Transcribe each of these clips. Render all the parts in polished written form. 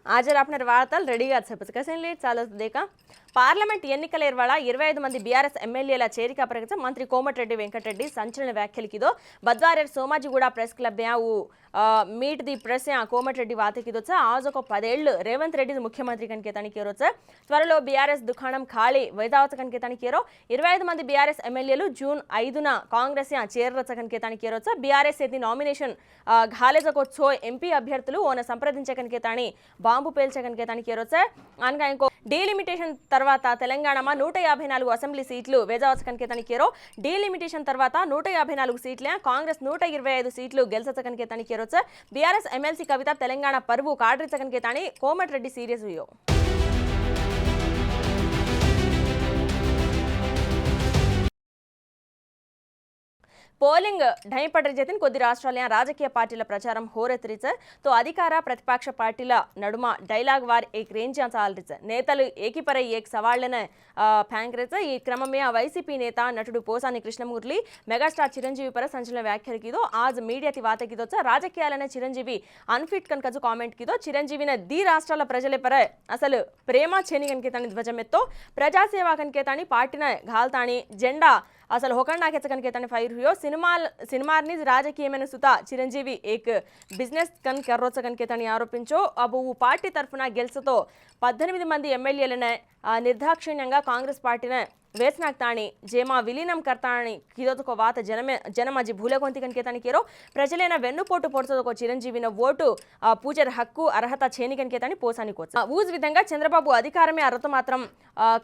आज आपणार वार्ताल రెడీగా చెప్పచ్చు లేట్ చాలా దేక పార్లమెంట్ ఎన్నికల ఇర్వాళ 25 మంది బీఆర్ఎస్ ఎమ్మెల్యేల చేరిక ప్రకటించ మంత్రి కోమటిరెడ్డి వెంకటరెడ్డి సంచలన వ్యాఖ్యలకిదో ಬದ್ವಾರೆರ್ ಸೋಮಾಜಿಗೂಡ ಪ್ರೆಸ್ ಕ್ಲಬ್ मीट दी प्रेस కోమటిరెడ్డి వాతకిదొచ్చ आज ఒక 10 ఏళ్ళు రేవంత్ రెడ్డి ముఖ్యమంత్రి కనికేతానికి కేరొచ్చ త్వరలో బీఆర్ఎస్ దుకాణం ఖాళీ వైదావత కనికేతానికి కేరో 25 మంది బీఆర్ఎస్ ఎమ్మెల్యేలు జూన్ 5న కాంగ్రెస్ చేరరచ్చ కనికేతానికి కేరొచ్చ బీఆర్ఎస్ ఎది నామినేషన్ ఘాలేజకొచ్చో ఎంపీ అభ్యర్థులు ఓన సంప్రదించే కనికేతాని బాంబు పేల్చే కనికేతానికి కేరొచ్చ అనగా ఇంకో డీలిమిటేషన్ తర్వాత తెలంగాణమా 154 అసెంబ్లీ సీట్లు వేదావత కనికేతానికి కేరో డీలిమిటేషన్ తర్వాత 154 సీట్లే కాంగ్రెస్ 125 సీట్లు గెలుచచ్చ కనికేతానికి కేరో बीआरएस एमएलसी कविता तेलंगाणा पर्वु काड्रिचकनकेतानी कोमटिरेड्डी सीरियस व्यू పోలింగ్ ఢైపడర్ చేతిని కొద్ది రాష్ట్రాల రాజకీయ పార్టీల ప్రచారం హోరెత్తిరిచ తో అధికార ప్రతిపక్ష పార్టీల నడుమ డైలాగ్ వార్ ఏక్ రేంజ్ చాలరిచ నేతలు ఏకీపరై ఏక్ సవాళ్లన ఫ్యాంక్రేచ ఈ క్రమమే వైసీపీ నేత నటుడు పోసాని కృష్ణమూర్తి మెగాస్టార్ చిరంజీవి పర సంచలన వ్యాఖ్యలకిదో आज మీడియా తి వాతకిదొచ్చ రాజకీయాలనే చిరంజీవి అన్ఫిట్ కనకజు కామెంట్ కిదో చిరంజీవిన ది రాష్ట్రాల ప్రజలే పర అసలు ప్రేమ చేని కనకేతాని ధ్వజమెత్తో ప్రజాసేవ కనకేతాని పార్టీన ఘాల్తాని జెండా असल होकंडा केचकनकेतानी फायर हुयो सिनेमार्नी राजकीयమైన సుత చిరంజీవి ఏక్ బిజినెస్ కన్ కర్రోచ కనకేతాని ఆరోపించో అబు పార్టీ తరఫున గెలుసతో 18 మంది ఎమ్మెల్యేలనే నిర్దాక్షిణ్యంగా కాంగ్రెస్ పార్టీనే వేస్నాక్తాని జేమా విలీనం కర్తాని కిదొతకో వాత జనమజి భూలకొంతి కనకేతాని కేరో ప్రజలైన వెన్నుపోటు పొడుచదొకో చిరంజీవిన ఓటు పూజర్ హక్కు అర్హత చేని కనకేతాని పోసాని కోచ ఊజ్ విధంగా చంద్రబాబు అధికారమే అర్హత మాత్రం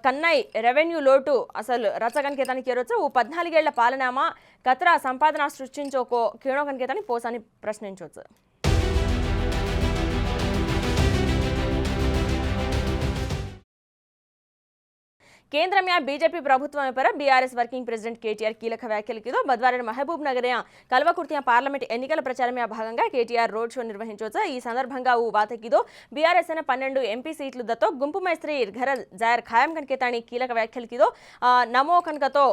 కన్నై రెవెన్యూ లోటు అసలు రచ కనకేతాని కేరొచ్చ 14 ఏళ్ల పాలనామా కత్రా సంపాదన సృష్టించోకో కేణో కనకేతాని పోసాని ప్రశ్నించొచ్చు केंद्र में बीजेपी प्रभुत्व पर बीआरएस वर्किंग प्रेसिडेंट केटीआर कीलक व्याख्यलकिदो बद्वारेर महबूब नगर कल्वकुर्ति पार्लमेंट एन्निकल प्रचारमे भागंगा केटीआर रोड शो निर्वहिंचोच्च ई संदर्भंगा वातकिदो बीआरएस 12 ఎంపీ సీట్లు దతో గుంపు మైత్రి ఘర జాయర్ ఖాయం కనకేతాని కీలక వ్యాఖ్యలకిదో నమో కనకతో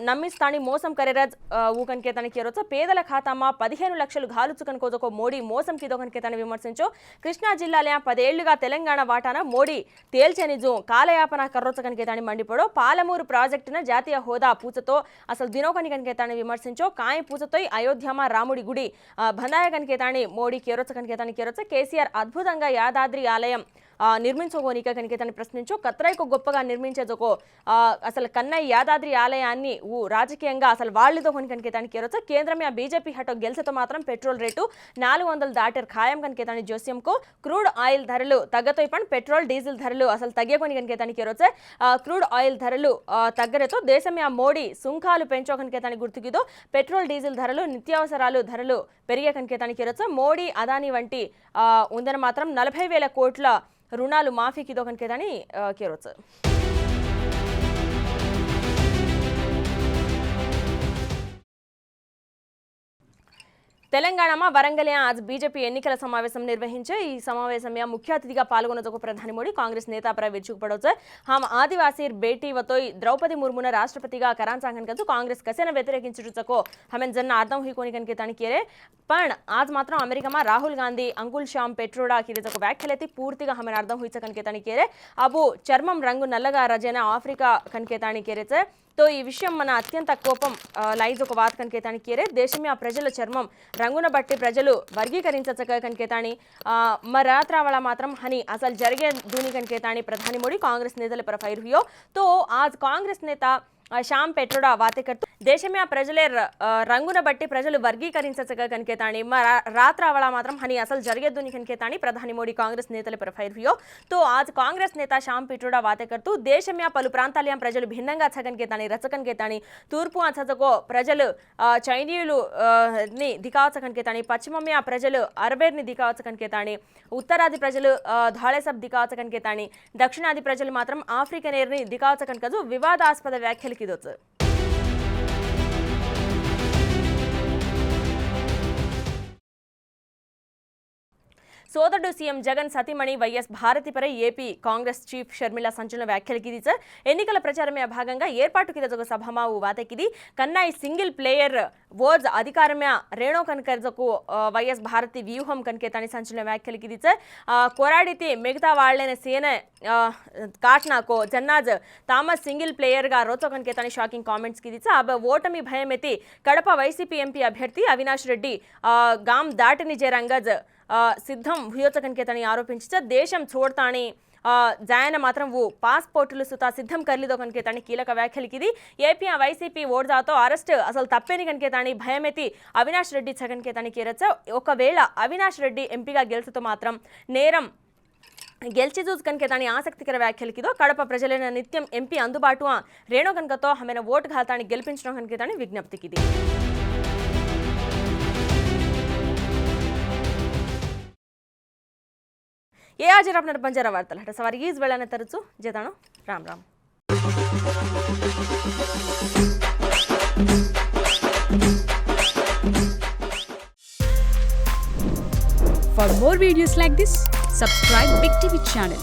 నమ్మిస్తాని మోసం కరేరాజ్ ఊకనకేతాని కేరొచ్చ పేదల ఖాతామా 15 లక్షలు ఘాలుచుకనుకోజొకో మోడీ మోసం కిదో కనకేతాని విమర్శించో కృష్ణా జిల్లాల 10 ఏళ్లుగా తెలంగాణ వాటాన మోడీ తేల్చనిజు కాలయాపన కర్రోచ్చ కనకేతాని మండిపడో పాలమూరు ప్రాజెక్టున జాతీయ హోదా పూచతో అసలు దినోకని కనకేతాని విమర్శించో కాయ పూచతోయ్ అయోధ్యమ రాముడి గుడి బందాయ కనకేతాని మోడీ కేరొచ్చ కనకేతాని కేరొచ్చ కేసీఆర్ అద్భుతంగా యాదాద్రి ఆలయం నిర్మించుకోనిక కనకేతాని ప్రశ్నించో కత్రైకు గొప్పగా నిర్మించేజొకో అసలు కన్నయ్య యాదాద్రి ఆలయాన్ని రాజకీయంగా అసలు వాళ్ళతో కొని కనకేతాని కేరొచ్చ కేంద్రమే బీజేపీ హటో గెలుసతో మాత్రం పెట్రోల్ రేటు 400 దాటర్ ఖాయం కనకేతాని జోస్యంకో క్రూడ్ ఆయిల్ ధరలు తగ్గతో పన్ పెట్రోల్ డీజిల్ ధరలు అసలు తగ్గకొని కనకేతాని కేరొచ్చ క్రూడ్ ఆయిల్ ధరలు తగ్గరేతో దేశమే మోడీ సుంకాలు పెంచో కనకేతాని గుర్తుకిదో పెట్రోల్ డీజిల్ ధరలు నిత్యావసరాలు ధరలు పెరిగే కనకేతాని కేరొచ్చ మోడీ అదాని వంటి ఉందన మాత్రం 40,000 కోట్ల రుణాలు మాఫీకిదో కనకేతాని కేరొచ్చ తెలంగాణమా వరంగల్ आज बीजेपी ఎన్నికల సమావేశం నిర్వహించే ఈ సమావేశం ముఖ్య అతిథిగా పాల్గొనజొక ప్రధాని మోడీ కాంగ్రెస్ నేత पर विचुकपड़ोच हम आदिवासी बेटी वतोई द्रौपदी मुर्मुन राष्ट्रपतिगा करांचांगन कजु कांग्रेस कसेन व्यतिरेकिंचुचको हमें जन्न अर्थम हुई कनकेतानी केरे पण आज मात्र अमेरिका राहुल गांधी अंकुल श्याम पेट्रोडा किरेजको व्याख्यलेति पूर्तिगा हमें अर्थम हुई कनकेतानी केरे अबु चर्मम रंगु नल्लगा रजेना आफ्रिका कनकेतानी केरेच तो ఈ విషయం మన అత్యంత కోపం లైజ్ ఒక వాత్ కనకేతాని కేరే దేశమే ఆ ప్రజల చర్మం రంగున బట్టి ప్రజలు వర్గీకరించక కనకేతాని మరాత్రావళ మాత్రం హని అసలు జరిగే దూని కనకేతాని ప్రధాని మోడీ కాంగ్రెస్ నేతల पर फायर हुयो तो आज कांग्रेस नेता श्याम पेट्रोडा वाते करतू देश में आ प्रजले रंगुन बट्टी प्रजलु वर्गीकरिंचचगा कनकेतानी रात्रावळा मात्रम हनी असल जरिगेद्दुनी कनकेतानी प्रधानी मोदी कांग्रेस नेतल पर फायर हुयो तो आज कांग्रेस नेता श्याम पेट्रोडा वाते करतू देश में पलु प्रांतालय प्रजलु भिन्नंगा छगनकेतानी रचकनकेतानी तूर्पु अचको प्रजलु चैनीयुलु नि दिकावचकनकेतानी पश्चिम में प्रजलु अरबेर्नि दिकावचकनकेतानी उत्तरादि प्रजलु धाळेसब दिकावचकनकेतानी दक्षिणादि प्रजलु मात्रम आफ्रिकनेर्नि दिकावचकनकजु विवादास्पद व्याख्यలు కిదొచ్చు సోదరుడు సీఎం జగన్ సతీమణి వైఎస్ భారతిపై ఏపీ ಕಾಂಗ್ರೆಸ್ ಚೀಫ್ ಶರ್ಮಿಳಾ ಸಂಚಲನ ವ್ಯಾಖ್ಯೆಲಿಗಿದೆ ಸರ್ ಎನ್ನಿಕల ಪ್ರಚಾರಮೇ ಭಾಗಂగా ಏರ್ಪಾಟುಕಿದ ಜೊತೆ ಸಭಾಮಾವು ವಾತೆಕಿದಿ ಕನ್ನಾಯಿ ಸಿಂಗಿಲ್ ಪ್ಲೇಯರ್ ವರ್ಡ್ಸ್ ಅಧಿಕಾರಮೇ ರೇಣೋ ಕನಕರ್ಜಕು వైఎస్ భారతి వ్యూహం కనికేతాని సంచలన వ్యాఖ్యలికిది సార్ కోరాడితే మిగతా వాళ్ళైన సేన కాట్నాకో జన్నాజ్ థామస్ సింగిల్ ప్లేయర్గా రోతో కనికేతాని షాకింగ్ కామెంట్స్ కిది సార్ అబ ఓటమి భయమెతి కడప వైసీపీ ఎంపీ అభ్యర్థి అవినాష్ రెడ్డి గామ్ దాటిని జేరంగజ్ సిద్ధం భూయోచకనికేతని ఆరోపించి దేశం చూడతాని జాయన మాత్రం ఓ పాస్పోర్టులు సుతా సిద్ధం కర్లిదో కనికేతాని కీలక వ్యాఖ్యలికిది ఏపీ వైసీపీ ఓడ్జాతో అరెస్ట్ అసలు తప్పేని కనికేతాని భయమెతి అవినాష్ రెడ్డి చకనికేతాని కీరచ్చ ఒకవేళ అవినాష్ రెడ్డి ఎంపీగా గెలుచుతో మాత్రం నేరం ಗೆಲ್ಚಿ ಜೂಸ್ ಕನಕೆತಾನಿ ಆಸಕ್ತಿಕರ ವ್ಯಾಖ್ಯಲಿಕಿದೋ ಕಡಪ ಪ್ರಜಲನ ನಿತ್ಯಂ ಎಂಪಿ అందుబాటు ರೇಣೋ ಕನಕతో ಆಮೇಲೆ ఓటు ఘాతాని గెలిపించడం కనకేతాని విజ్ఞప్తికిది ये आज अपना बंजारा वार्ता हट सवारी ಈಸ್ ಬೆಳನ ತರಚು ಜೇತಾಣೋ Ram Ram For more videos like this, subscribe Big TV channel.